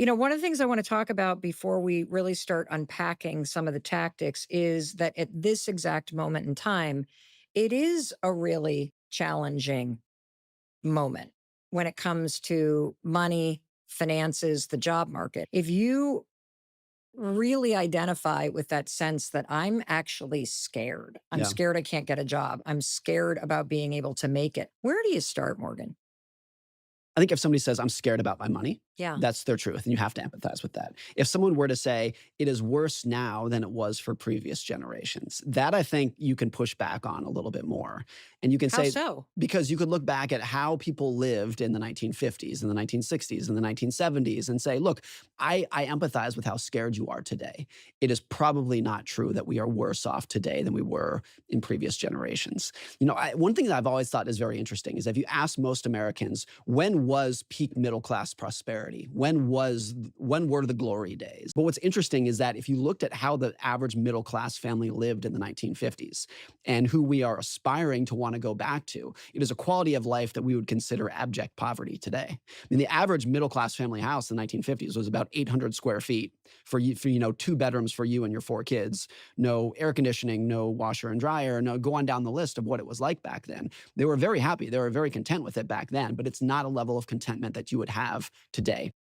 One of the things I want to talk about before we really start unpacking some of the tactics is that at this exact moment in time, it is a really challenging moment when it comes to money, finances, the job market. If you really identify with that sense that I'm Yeah. scared I can't get a job, I'm scared about being able to make it. Where do you start, Morgan? I think if somebody says, "I'm scared about my money," Yeah. that's their truth, and you have to empathize with that. If someone were to say, "It is worse now than it was for previous generations," that I think you can push back on a little bit more. And you can How say so? because you could look back at how people lived in the 1950s, in the 1960s, in the 1970s and say, "Look, I empathize with how scared you are today. It is probably not true that we are worse off today than we were in previous generations." One thing that I've always thought is very interesting is if you ask most Americans, when was peak middle class prosperity? When were the glory days? But what's interesting is that if you looked at how the average middle class family lived in the 1950s and who we are aspiring to want to go back to, it is a quality of life that we would consider abject poverty today. I mean, the average middle class family house in the 1950s was about 800 square feet for two bedrooms for you and your four kids, no air conditioning, no washer and dryer, no go on down the list of what it was like back then. They were very happy. They were very content with it back then, but it's not a level of contentment that you would have today.